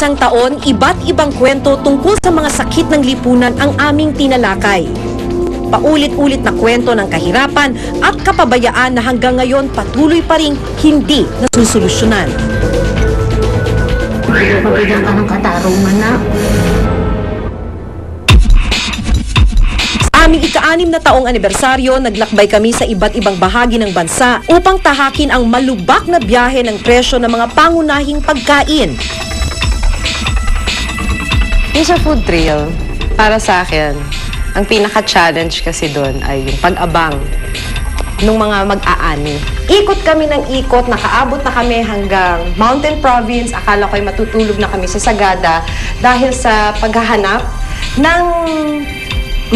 Isang taon, iba't ibang kwento tungkol sa mga sakit ng lipunan ang aming tinalakay. Paulit-ulit na kwento ng kahirapan at kapabayaan na hanggang ngayon patuloy pa ring hindi nasusolusyonan. Pagbilang ka ng katarungan na. Sa aming ika-6 na taong anibersaryo, naglakbay kami sa iba't ibang bahagi ng bansa upang tahakin ang malubak na biyahe ng presyo ng mga pangunahing pagkain. Yung sa food trail, para sa akin, ang pinaka-challenge kasi doon ay yung pag-abang ng mga mag-aani. Ikot kami ng ikot, nakaabot na kami hanggang Mountain Province. Akala ko'y matutulog na kami sa Sagada dahil sa paghahanap ng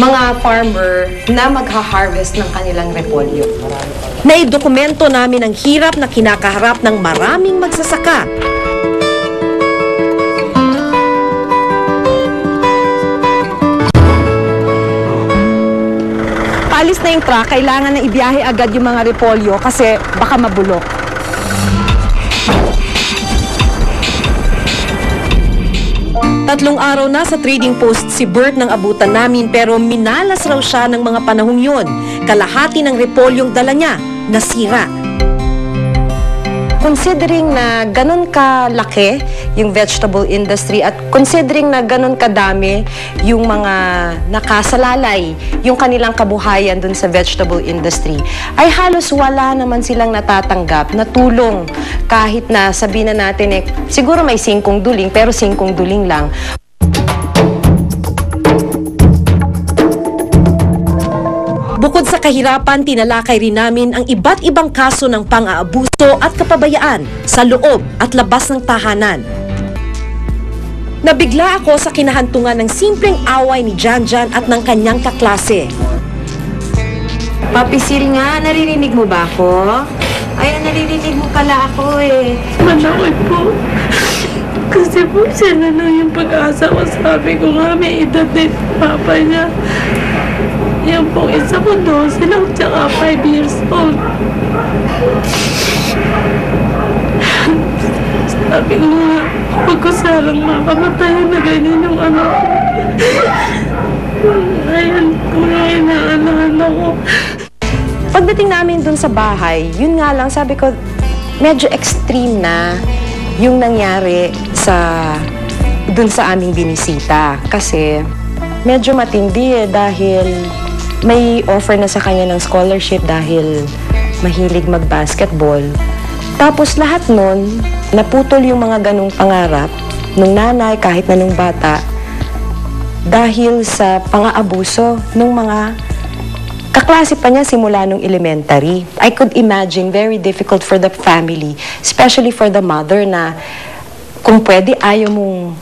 mga farmer na magha-harvest ng kanilang repolyo. Naidokumento namin ang hirap na kinakaharap ng maraming magsasaka. Alis na yung truck, kailangan na ibiyahe agad yung mga repolyo kasi baka mabulok. Tatlong araw na sa trading post si Bert ng abutan namin pero minalas raw siya ng mga panahong yun. Kalahati ng repolyong dala niya nasira. Considering na ganun kalaki yung vegetable industry at considering na ganun kadami yung mga nakasalalay yung kanilang kabuhayan dun sa vegetable industry, ay halos wala naman silang natatanggap na tulong kahit na sabihin na natin siguro may 5 duling pero 5 duling lang. Bukod sa kahirapan, tinalakay rin namin ang iba't ibang kaso ng pang-aabuso at kapabayaan sa loob at labas ng tahanan. Nabigla ako sa kinahantungan ng simpleng away ni Janjan at ng kanyang kaklase. Papi Sil nga, naririnig mo ba ako? Ay, naririnig mo pala ako eh. Manakot po. Kasi po siya na lang yung pag-asa ko. Sabi ko nga, may edad din papa niya. Yan po, isa po 12 lang, tsaka 5 years old. Sabi ko nga, huwag ko salang makamatay na ganyan yung anak ko. Ngayon ko nga inaanahan ako. Pagdating namin dun sa bahay, yun nga lang, sabi ko, medyo extreme na yung nangyari dun sa aming binisita. Kasi medyo matindi dahil may offer na sa kanya ng scholarship dahil mahilig mag-basketball. Tapos lahat nun, naputol yung mga ganong pangarap nung nanay kahit na nung bata dahil sa pang-aabuso nung mga kaklase pa niya simula nung elementary. I could imagine very difficult for the family, especially for the mother na kung pwede ayaw mong,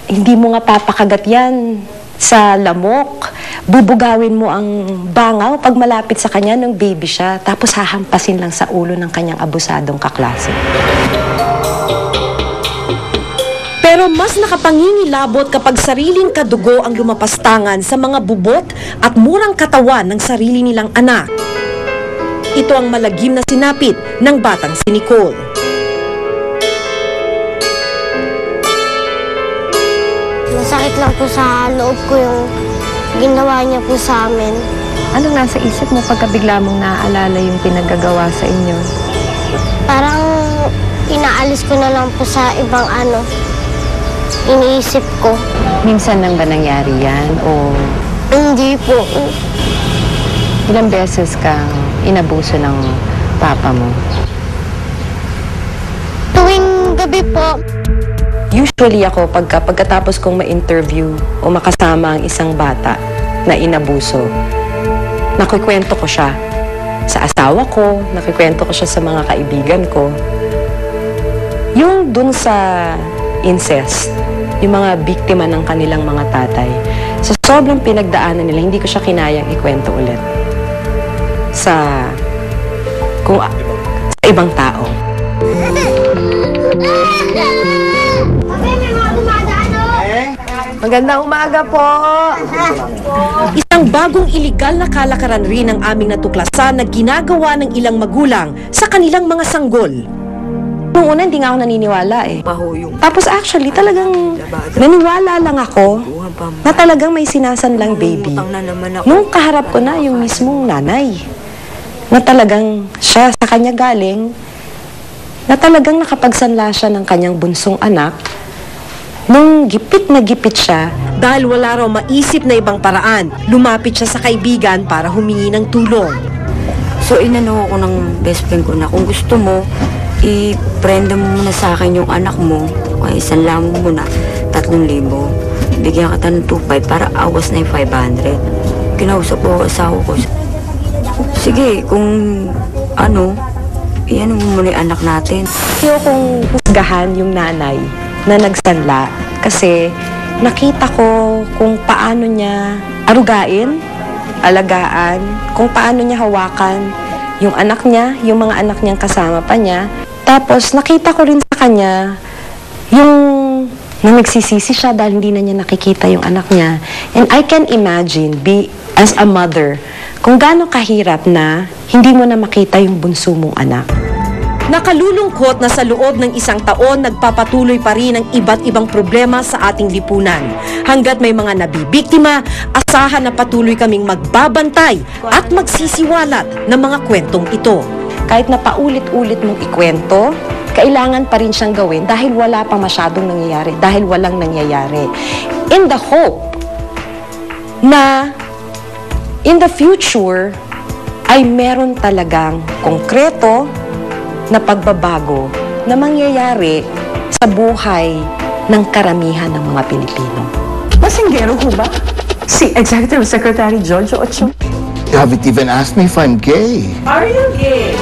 hindi mo nga papakagat yan sa lamok, bubugawin mo ang bangaw pag malapit sa kanya nung baby siya, tapos hahampasin lang sa ulo ng kanyang abusadong kaklase. Pero mas nakapangingilabot kapag sariling kadugo ang lumapastangan sa mga bubot at murang katawan ng sarili nilang anak. Ito ang malagim na sinapit ng batang si Nicole. Masakit lang po sa loob ko yung ginawa niya po sa amin. Anong nasa isip mo pagka bigla mong naaalala yung pinagagawa sa inyo? Parang inaalis ko na lang po sa ibang iniisip ko. Minsan lang ba nangyari yan o Hindi po. ilang beses kang inabuso ng papa mo? Tuwing gabi po. Usually ako, pagkatapos kong ma-interview o makasama ang isang bata na inabuso, nakikwento ko siya sa asawa ko, nakikwento ko siya sa mga kaibigan ko. Yung dun sa incest, yung mga biktima ng kanilang mga tatay, sa sobrang pinagdaanan nila, hindi ko siya kinayang ikwento ulit sa ibang tao. Magandang umaga po! Isang bagong iligal na kalakaran rin ang aming natuklasan na ginagawa ng ilang magulang sa kanilang mga sanggol. nung una hindi nga ako naniniwala eh. Tapos actually talagang naniwala lang ako na talagang may sinasanlang baby. Nung kaharap ko na yung mismong nanay, na talagang siya sa kanya galing, na talagang nakapagsanla siya ng kanyang bunsong anak, nung gipit na gipit siya. Dahil wala raw maisip na ibang paraan, lumapit siya sa kaibigan para humingi ng tulong. So inano ako ng best friend ko na kung gusto mo, i-prenda mo muna sa akin yung anak mo, kaya isanla mo muna 3,000. Bigyan ka ng 2,500 para awas na yung 500. Kinausap ko asawa ko. Sige, kung ano, iyan mo muna yung anak natin. Ayokong husgahan yung nanay na nagsanla kasi nakita ko kung paano niya arugain, alagaan, kung paano niya hawakan yung anak niya, yung mga anak niyang kasama pa niya. Tapos nakita ko rin sa kanya yung na nagsisisi siya dahil hindi na niya nakikita yung anak niya. And I can imagine, as a mother, kung gaano kahirap na hindi mo na makita yung bunso mong anak. Nakalulungkot na sa loob ng 1 taon, nagpapatuloy pa rin ang iba't ibang problema sa ating lipunan. Hanggat may mga nabibiktima, asahan na patuloy kaming magbabantay at magsisiwalat ng mga kwentong ito. Kahit na paulit-ulit mong ikwento, kailangan pa rin siyang gawin dahil wala pang masyadong nangyayari, dahil walang nangyayari. In the hope na in the future ay meron talagang konkreto na pagbabago na mangyayari sa buhay ng karamihan ng mga Pilipino. Masinggero ho ba? Si Executive Secretary Jojo Ocho. You haven't even asked me if I'm gay. Are you gay?